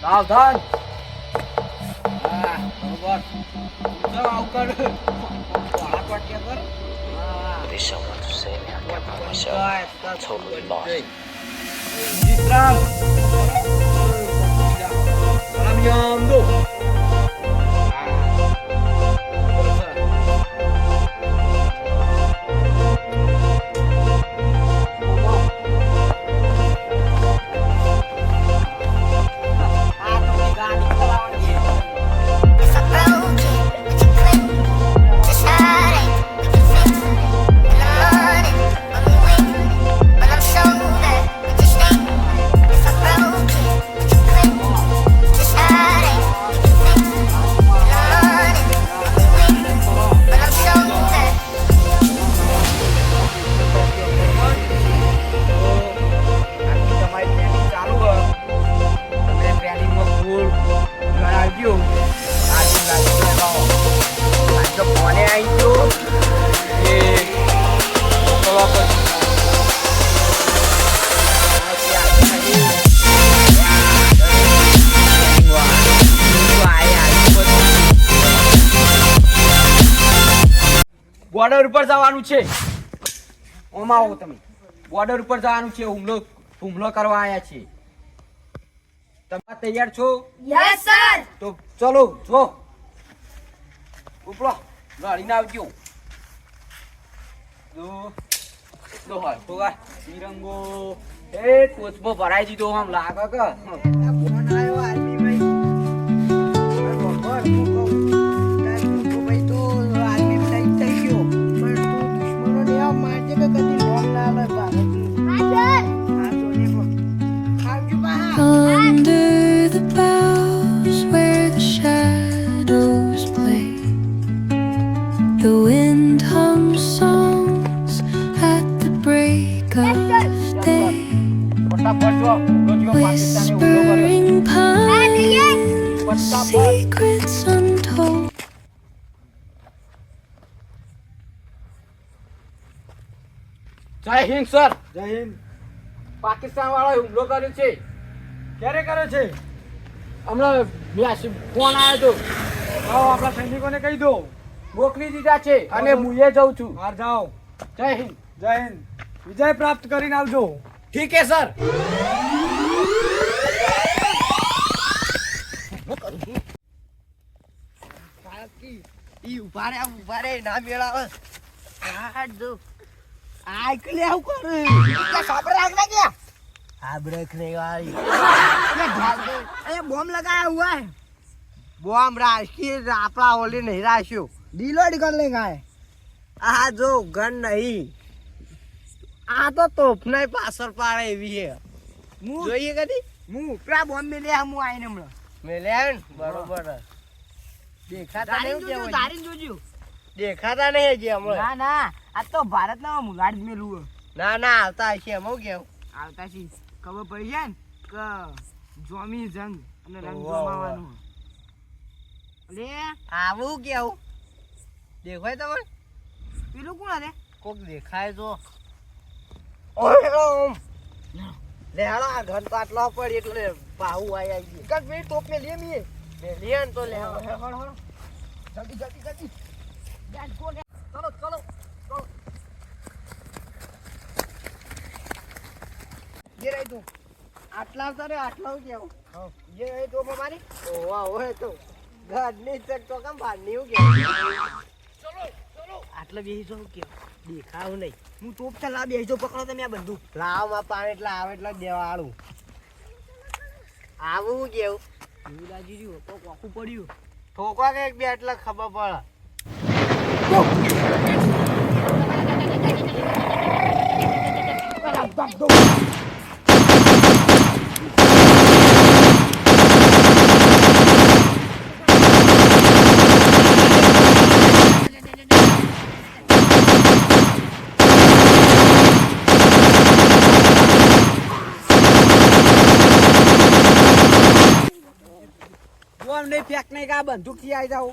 સાવધાન. હા બરોબર. જો આવ કર. આ પટ્યા પર. There's someone to save me. I kept on myself. Totally lost. વિશ્રામ. Salam do. બોર્ડર ઉપર જવાનું છે. ઓમાં આવો તમે. બોર્ડર ઉપર જવાનું છે. હુમલો કરવા આયા છે. તમે તૈયાર છો? Yes sir. તો ચલો જો ઉપલો લડીને આવજો. જો હોય તો તિરંગો એ ટોચમાં ભરાઈ દીધો આમ લાગે કે ફોન આવ્યો આર્મી ભાઈ. Under the boughs where the shadows play, the wind hums songs at the break of day, whispering pines, secrets untold. જય હિન્દ સર. જય હિન્દ. પાકિસ્તાન વાળા હુમલો કર્યો છે. ક્યારે કર્યો છે? હમણાં ફોન આવ્યો હતો. આપણા સૈનિકોને કહી દો મોકલી દીધા છે અને હું એ જઉં છું. બહાર જાઓ. જય હિન્દ. જય હિન્દ. વિજય પ્રાપ્ત કરીને આવજો. ઠીક હે સર. ઉભા રે ના મેળાવે. આ જો આ કલે આવું કરે કે સાબર રાખ ના ગયા આ બ્રેક નહીં વાળી એ બોમ્બ લગાયા હુઆ है બોમ્બ राष्ट्रीय આપણા ઓલી નહીં રાખ્યો ડીલોડ કર લેગા આ જો ગન નહીં આ તો તોપ નહીં પાછળ પાડે એવી છે જોઈએ કદી હું ઉપરા બોમ્બ મે લે હું આઈને હમણાં મે લે બરોબર દેખાતા નહીં કેવું તારી જોજો દેખાતા નહીં હજી હમણાં ના ના આ તો ભારતના મુલાડ મેલું ના ના આવતા છે એમ કેવું આવતા છે ખબર પડી જાય ને કે જોમી જંગ અને રંગ જમાવાનું લે આવું કેવું દેખાય તમને પેલું કોણ હે કોક દેખાય તો ઓમ લે હાલા ઘર પાટલો પડી એટલે પાહુ આઈ ગઈ કક બે ટોપ મે લે મી લે તો લે હળ જલ્દી જલ્દી જલ્દી ચલો ચલો ये रही तू आटला सारे आटला क्या हो ये रही तो हमारी ओवा ओए तो घर नहीं तक तो कम बाहर नहीं हो गया चलो चलो आटला बेही जो के દેખાવ નહીં હું ટોપ ચલા બેહી જો પકડો તમે આ બંદૂક લાવ માં પાણી એટલે આવે એટલે દેવાળું આવું કેવું યુલાજી રહ્યો તો કોકું પડ્યું ઠોકવા કે એક બે એટલે ખબર પડે नहीं फेंकने का बंदूक की आ जाओ